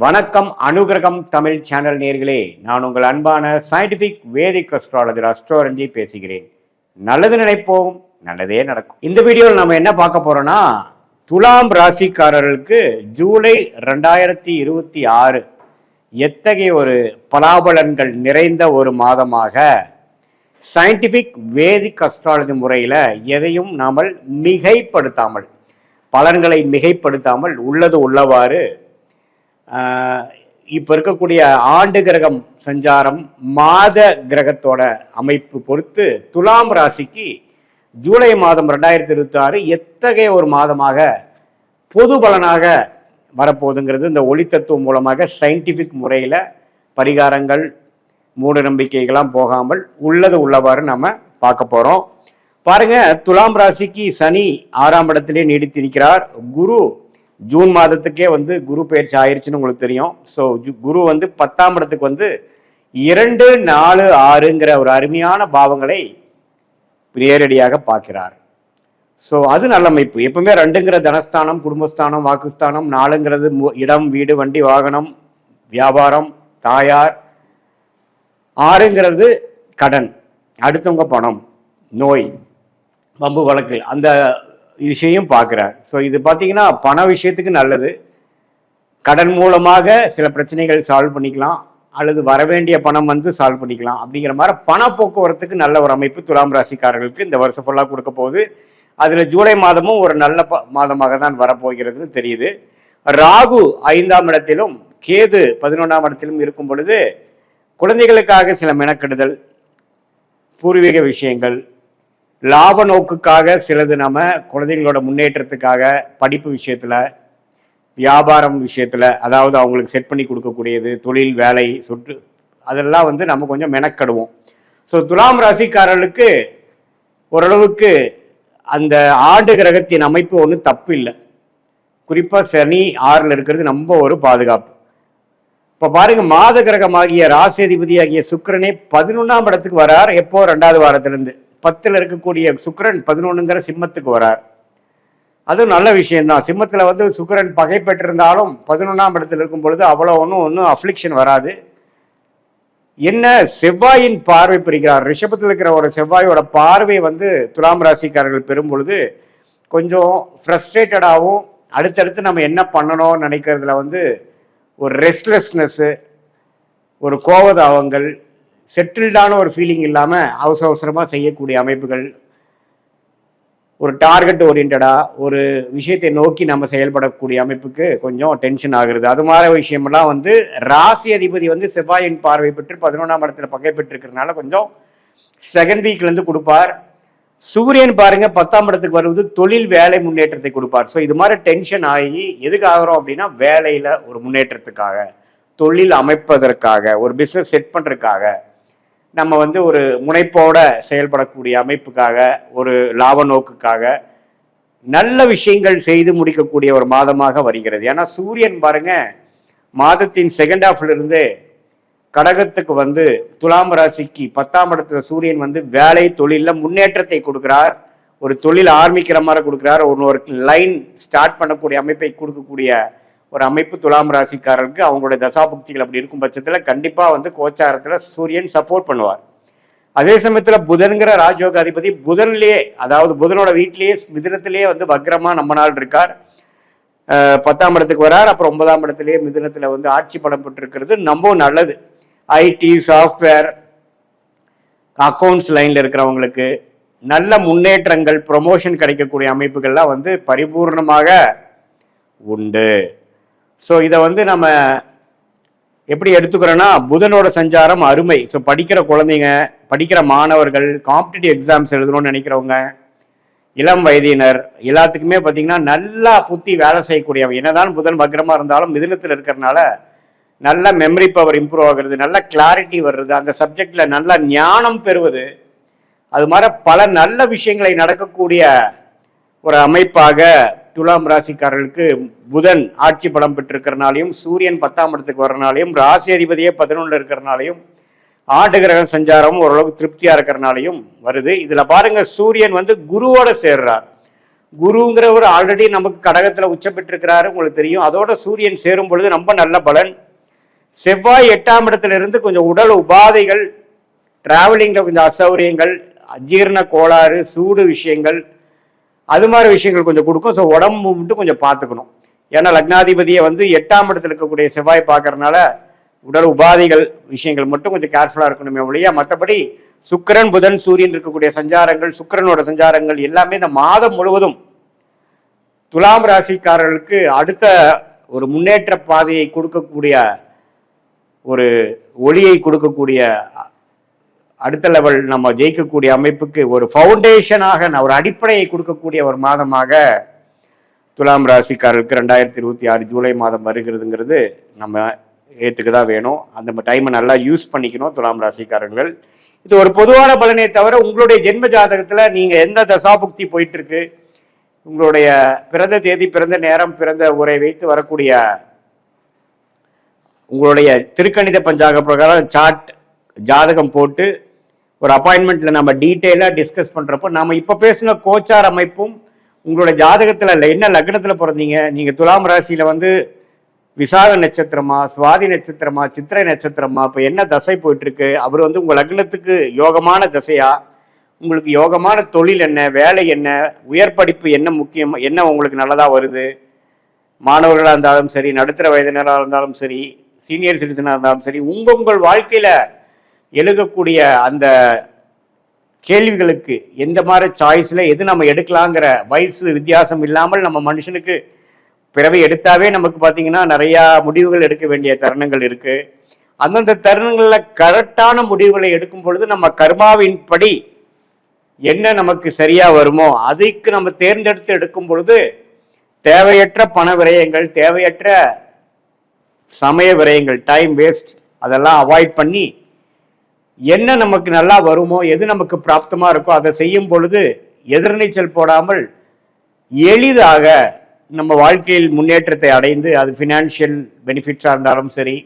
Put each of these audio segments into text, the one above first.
வணக்கம் அனுகிரகம் தமிழ் சேனல் நேர்களே, நான் உங்கள் அன்பான சயின்டிபிக் வேதிக் அஸ்ட்ராலஜர் அஸ்ட்ரோரஞ்சி பேசுகிறேன். நல்லது நினைப்போம், நல்லதே நடக்கும். இந்த வீடியோவில் நம்ம என்ன பார்க்க போறோம்னா, துலாம் ராசிக்காரர்களுக்கு ஜூலை 2026 எத்தகைய ஒரு பலாபலன்கள் நிறைந்த ஒரு மாதமாக சயின்டிபிக் வேதிக் அஸ்ட்ராலஜி முறையில் எதையும் நாமல் மிகைப்படுத்தாமல், பலன்களை மிகைப்படுத்தாமல் உள்ளது உள்ளவாறு இப்போ இருக்கக்கூடிய ஆண்டு கிரகம் சஞ்சாரம் மாத கிரகத்தோட அமைப்பு பொறுத்து துலாம் ராசிக்கு ஜூலை மாதம் 2026 எத்தகைய ஒரு மாதமாக பொது பலனாக வரப்போகுதுங்கிறது இந்த ஒளித்தத்துவம் மூலமாக சயின்டிஃபிக் முறையில் பரிகாரங்கள் மூட நம்பிக்கைகளாம் போகாமல் உள்ளது உள்ளவாறு நம்ம பார்க்க போகிறோம். பாருங்க, துலாம் ராசிக்கு சனி 6ஆம் இடத்திலே நீடித்திருக்கிறார். குரு ஜூன் மாதத்துக்கே குரு பயிற்சி ஆயிடுச்சுன்னு உங்களுக்கு தெரியும். ஸோ குரு 10ஆம் இடத்துக்கு 2, 4, 6ங்கிற ஒரு அருமையான பாவங்களை நேரடியாக பார்க்கிறார். ஸோ அது நல்ல அமைப்பு. எப்பவுமே 2ங்கிற தனஸ்தானம், குடும்பஸ்தானம், வாக்குஸ்தானம், 4ங்கிறது இடம், வீடு, வண்டி, வாகனம், வியாபாரம், தாயார், 6ங்கிறது கடன், அடுத்தவங்க பணம், நோய், வம்பு வழக்கு, அந்த விஷயம் பார்க்குறார். ஸோ இது பார்த்தீங்கன்னா பண விஷயத்துக்கு நல்லது. கடன் மூலமாக சில பிரச்சனைகள் சால்வ் பண்ணிக்கலாம், அல்லது வரவேண்டிய பணம் சால்வ் பண்ணிக்கலாம். அப்படிங்கிற மாதிரி பண போக்குவரத்துக்கு நல்ல ஒரு அமைப்பு துலாம் ராசிக்காரர்களுக்கு இந்த வருஷம் ஃபுல்லாக கொடுக்க போகுது. அதில் ஜூலை மாதமும் ஒரு நல்ல மாதமாக தான் வரப்போகிறதுன்னு தெரியுது. ராகு 5ஆம் இடத்திலும் கேது 11ஆம் இடத்திலும் இருக்கும் பொழுது குழந்தைகளுக்காக சில மெனக்கெடுதல், பூர்வீக விஷயங்கள், லாப நோக்குக்காக சிலது, நம்ம குழந்தைங்களோட முன்னேற்றத்துக்காக படிப்பு விஷயத்துல, வியாபாரம் விஷயத்துல, அதாவது அவங்களுக்கு செட் பண்ணி கொடுக்கக்கூடியது, தொழில், வேலை, சுற்று, அதெல்லாம் நம்ம கொஞ்சம் மெனக்கெடுவோம். ஸோ துலாம் ராசிக்காரர்களுக்கு ஓரளவுக்கு அந்த ஆண்டு கிரகத்தின் அமைப்பு ஒன்றும் தப்பு இல்லை. குறிப்பா சனி 6ல் இருக்கிறது ரொம்ப ஒரு பாதுகாப்பு. இப்போ பாருங்க, மாத கிரகமாகிய ராசி அதிபதியாகிய சுக்கிரனே 11ஆம் இடத்துக்கு வரார். எப்போ? 2வது வாரத்திலிருந்து. 10ல் இருக்கக்கூடிய சுக்கிரன் 11ங்கிற சிம்மத்துக்கு வரார். அதுவும் நல்ல விஷயம்தான். சிம்மத்தில் சுக்கிரன் பகை பெற்றிருந்தாலும் 11ஆம் இடத்துல இருக்கும் பொழுது அவ்வளோ ஒன்றும் அஃப்ளிக்ஷன் வராது. என்ன, செவ்வாயின் பார்வை பெறுகிறார். ரிஷபத்தில் இருக்கிற ஒரு செவ்வாயோட பார்வை துலாம் ராசிக்காரர்கள் பெறும் பொழுது கொஞ்சம் ஃப்ரஸ்ட்ரேட்டடாகவும், அடுத்தடுத்து நம்ம என்ன பண்ணணும்னு நினைக்கிறதுல ஒரு ரெஸ்ட்லெஸ்னஸ்ஸு, ஒரு கோபதாபங்கள், செட்டில்டான ஒரு ஃபீலிங் இல்லாமல் அவசரமாக செய்யக்கூடிய அமைப்புகள், ஒரு டார்கெட் ஓரியன்டாக ஒரு விஷயத்தை நோக்கி நம்ம செயல்படக்கூடிய அமைப்புக்கு கொஞ்சம் டென்ஷன் ஆகுறது. அது மாதிரி விஷயமெல்லாம் ராசி அதிபதி செவ்வாயின் பார்வை பெற்று 11ஆம் இடத்துல பகை பெற்றிருக்கிறதுனால கொஞ்சம் செகண்ட் வீக்லேருந்து கொடுப்பார். சூரியன் பாருங்க 10ஆம் இடத்துக்கு வருவது தொழில், வேலை முன்னேற்றத்தை கொடுப்பார். ஸோ இது மாதிரி டென்ஷன் ஆகி எதுக்கு ஆகிறோம் அப்படின்னா, வேலையில் ஒரு முன்னேற்றத்துக்காக, தொழில் அமைப்பதற்காக, ஒரு பிஸ்னஸ் செட் பண்ணுறதுக்காக, நம்ம ஒரு முனைப்போட செயல்படக்கூடிய அமைப்புக்காக, ஒரு லாப நோக்குக்காக நல்ல விஷயங்கள் செய்து முடிக்கக்கூடிய ஒரு மாதமாக வருகிறது. ஏன்னா சூரியன் பாருங்க மாதத்தின் செகண்ட் ஹாஃப்ல இருந்து கடகத்துக்கு துலாம் ராசிக்கு 10ஆம் இடத்துல சூரியன் வேலை, தொழிலில் முன்னேற்றத்தை கொடுக்கிறார். ஒரு தொழில் ஆரம்பிக்கிற மாதிரி கொடுக்கிறார். ஒரு லைன் ஸ்டார்ட் பண்ணக்கூடிய அமைப்பை கொடுக்கக்கூடிய ஒரு அமைப்பு துலாம் ராசிக்காரருக்கு அவங்களுடைய தசாபுக்திகள் அப்படி இருக்கும் பட்சத்தில் கண்டிப்பாக கோச்சாரத்தில் சூரியன் சப்போர்ட் பண்ணுவார். அதே சமயத்தில் புதன்கிற ராஜயோக அதிபதி புதன்லேயே, அதாவது புதனோட வீட்டிலேயே மிதுனத்திலேயே வக்ரமா நம்ம நாள் இருக்கார். 10ஆம் இடத்துக்கு வரார். அப்புறம் 9ஆம் இடத்துலேயே மிதுனத்தில் ஆட்சி பலம் பெற்றிருக்கிறது ரொம்ப நல்லது. ஐடி, சாஃப்ட்வேர், அக்கௌண்ட்ஸ் லைனில் இருக்கிறவங்களுக்கு நல்ல முன்னேற்றங்கள், ப்ரொமோஷன் கிடைக்கக்கூடிய அமைப்புகள்லாம் பரிபூர்ணமாக உண்டு. ஸோ இதை நம்ம எப்படி எடுத்துக்கிறோன்னா, புதனோட சஞ்சாரம் அருமை. ஸோ படிக்கிற குழந்தைங்க, படிக்கிற மாணவர்கள், காம்படிட்டிவ் எக்ஸாம்ஸ் எழுதணும்னு நினைக்கிறவங்க, இளம் வயதினர் எல்லாத்துக்குமே பார்த்தீங்கன்னா நல்லா புத்தி வேலை செய்யக்கூடியவங்க. என்னதான் புதன் வக்ரமாக இருந்தாலும் மிதுனத்தில் இருக்கிறதுனால நல்ல மெமரி பவர் இம்ப்ரூவ் ஆகுறது, நல்ல கிளாரிட்டி வர்றது, அந்த சப்ஜெக்ட்ல நல்ல ஞானம் பெறுவது, அது மாதிரி பல நல்ல விஷயங்களை நடக்கக்கூடிய ஒரு அமைப்பாக துலாம் ராசிக்காரர்களுக்கு புதன் ஆட்சி பலம் பெற்றிருக்கிறனாலையும், சூரியன் 10ஆம் இடத்துக்கு வரனாலையும், ராசி அதிபதியே 11ல் இருக்கிறனாலையும், ஆண்டு கிரக சஞ்சாரமும் ஓரளவுக்கு திருப்தியா இருக்கிறனாலையும் வருது. இதுல பாருங்க, சூரியன் குருவோட சேர்றார். குருங்கிறவர் ஆல்ரெடி நமக்கு கடகத்துல உச்சம் பெற்றிருக்கிறாரு, உங்களுக்கு தெரியும். அதோட சூரியன் சேரும் பொழுது ரொம்ப நல்ல பலன். செவ்வாய் 8ஆம் இடத்துல இருந்து கொஞ்சம் உடல் உபாதைகள், டிராவலிங்ல கொஞ்சம் அசௌரியங்கள், அஜீரண கோளாறு, சூடு விஷயங்கள், அது மாதிரி விஷயங்கள் கொஞ்சம் கொடுக்கும். ஸோ உடம்பு மட்டும் கொஞ்சம் பார்த்துக்கணும். ஏன்னா லக்னாதிபதியை வந்து 8ஆம் இடத்துல இருக்கக்கூடிய செவ்வாய் பார்க்கறதுனால உடல் உபாதைகள் விஷயங்கள் மட்டும் கொஞ்சம் கேர்ஃபுல்லாக இருக்கணுமே ஒழிய, மற்றபடி சுக்கிரன் புதன் சூரியன் இருக்கக்கூடிய சஞ்சாரங்கள், சுக்கிரனோட சஞ்சாரங்கள் எல்லாமே இந்த மாதம் முழுவதும் துலாம் ராசிக்காரர்களுக்கு அடுத்த ஒரு முன்னேற்ற பாதையை கொடுக்கக்கூடிய, ஒரு ஒளியை கொடுக்கக்கூடிய, அடுத்த லெவல் நம்ம ஜெயிக்கக்கூடிய அமைப்புக்கு ஒரு ஃபவுண்டேஷனாக, ஒரு அடிப்படையை கொடுக்கக்கூடிய ஒரு மாதமாக துலாம் ராசிக்காரர்களுக்கு 2026 ஜூலை மாதம் வருகிறதுங்கிறது நம்ம ஏற்றுக்கு தான் வேணும். அந்த டைமை நல்லா யூஸ் பண்ணிக்கணும் துலாம் ராசிக்காரர்கள். இது ஒரு பொதுவான பலனே தவிர, உங்களுடைய ஜென்ம ஜாதகத்தில் நீங்கள் எந்த தசாபுக்தி போயிட்டு இருக்கு, உங்களுடைய பிறந்த தேதி, பிறந்த நேரம், பிறந்த உரை வைத்து வரக்கூடிய உங்களுடைய திருக்கணித பஞ்சாங்க பிரகாரம் சார்ட் ஜாதகம் போட்டு ஒரு அப்பாயின்மெண்ட்ல நம்ம டீட்டெயிலாக டிஸ்கஸ் பண்ணுறப்போ, நம்ம இப்போ பேசின கோச்சார் அமைப்பும் உங்களோட ஜாதகத்தில் என்ன லக்னத்தில் பிறந்தீங்க, நீங்கள் துலாம் ராசியில் வந்து விசாக நட்சத்திரமா, சுவாதி நட்சத்திரமா, சித்திரை நட்சத்திரமா, இப்போ என்ன தசை போயிட்டு இருக்கு, அவர் வந்து உங்கள் லக்னத்துக்கு யோகமான தசையா, உங்களுக்கு யோகமான தொழில் என்ன, வேலை என்ன, உயர் படிப்பு என்ன முக்கியம், என்ன உங்களுக்கு நல்லதாக வருது, மாணவர்களாக இருந்தாலும் சரி, நடுத்தர வயதினராக இருந்தாலும் சரி, சீனியர் சிட்டிசனாக இருந்தாலும் சரி, உங்கள் வாழ்க்கையில் எழுதக்கூடிய அந்த கேள்விகளுக்கு எந்த மாதிரி சாய்ஸில் எது நம்ம எடுக்கலாங்கிற வயசு வித்தியாசம் இல்லாமல் நம்ம மனுஷனுக்கு பிறவை எடுத்தாவே நமக்கு பார்த்தீங்கன்னா நிறையா முடிவுகள் எடுக்க வேண்டிய தருணங்கள் இருக்குது. அந்தந்த தருணங்களில் கரெக்டான முடிவுகளை எடுக்கும் பொழுது நம்ம கர்மாவின் படி என்ன நமக்கு சரியா வருமோ அதுக்கு நம்ம தேர்ந்தெடுத்து எடுக்கும் பொழுது தேவையற்ற பண விரயங்கள், தேவையற்ற சமய விரயங்கள், டைம் வேஸ்ட், அதெல்லாம் அவாய்ட் பண்ணி என்ன நமக்கு நல்லா வருமோ, எது நமக்கு பிராப்தமா இருக்கோ அதை செய்யும் பொழுது எதிர்நீச்சல் போடாமல் எளிதாக நம்ம வாழ்க்கையில் முன்னேற்றத்தை அடைந்து, அது ஃபினான்ஷியல் பெனிஃபிட்ஸாக இருந்தாலும் சரி,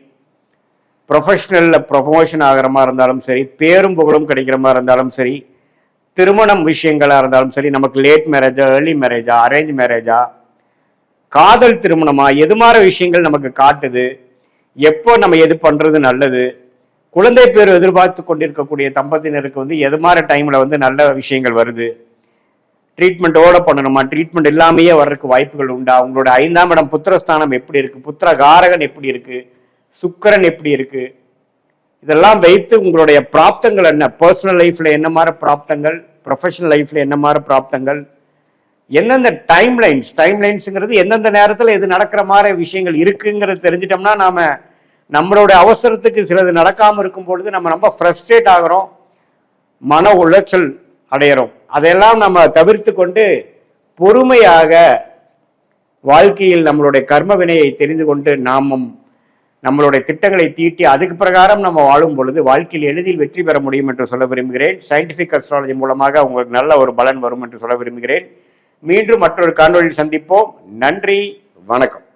ப்ரொஃபஷனலில் ப்ரொமோஷன் ஆகிற மாதிரி இருந்தாலும் சரி, பேரும் புகழும் கிடைக்கிற மாதிரி இருந்தாலும் சரி, திருமணம் விஷயங்களாக இருந்தாலும் சரி, நமக்கு லேட் மேரேஜா, ஏர்லி மேரேஜா, அரேஞ்ச் மேரேஜா, காதல் திருமணமா, எது மாதிரி விஷயங்கள் நமக்கு காட்டுது, எப்போ நம்ம எது பண்ணுறது நல்லது, குழந்தை பேர் எதிர்பார்த்து கொண்டிருக்கக்கூடிய தம்பதியினருக்கு வந்து எது மாதிரி டைமில் வந்து நல்ல விஷயங்கள் வருது, ட்ரீட்மெண்ட்டோட பண்ணணுமா, ட்ரீட்மெண்ட் இல்லாமையே வர்றதுக்கு வாய்ப்புகள் உண்டா, உங்களோட 5ஆம் இடம் புத்திரஸ்தானம் எப்படி இருக்கு, புத்திரகாரகன் எப்படி இருக்கு, சுக்கிரன் எப்படி இருக்கு, இதெல்லாம் வைத்து உங்களுடைய பிராப்தங்கள் என்ன, பர்சனல் லைஃப்ல என்ன மாதிரி பிராப்தங்கள், ப்ரொஃபஷனல் லைஃப்ல என்ன மாதிரி பிராப்தங்கள், எந்தெந்த டைம்லைன்ஸுங்கிறது எந்தெந்த நேரத்தில் எது நடக்கிற மாதிரி விஷயங்கள் இருக்குங்கிறது தெரிஞ்சிட்டோம்னா நாம நம்மளோட அவசரத்துக்கு சிலது நடக்காமல் இருக்கும் பொழுது நம்ம ரொம்ப ஃப்ரஸ்ட்ரேட் ஆகிறோம், மன உளைச்சல் அடையிறோம். அதையெல்லாம் நம்ம தவிர்த்து கொண்டு பொறுமையாக வாழ்க்கையில் நம்மளுடைய கர்ம வினையை தெரிந்து கொண்டு நாமும் நம்மளுடைய திட்டங்களை தீட்டி அதுக்கு பிரகாரம் நம்ம வாழும் பொழுது வாழ்க்கையில் எளிதில் வெற்றி பெற முடியும் என்று சொல்ல விரும்புகிறேன். சயின்டிபிக் அஸ்ட்ராலஜி மூலமாக உங்களுக்கு நல்ல ஒரு பலன் வரும் என்று சொல்ல விரும்புகிறேன். மீண்டும் மற்றொரு காணொளியில் சந்திப்போம். நன்றி, வணக்கம்.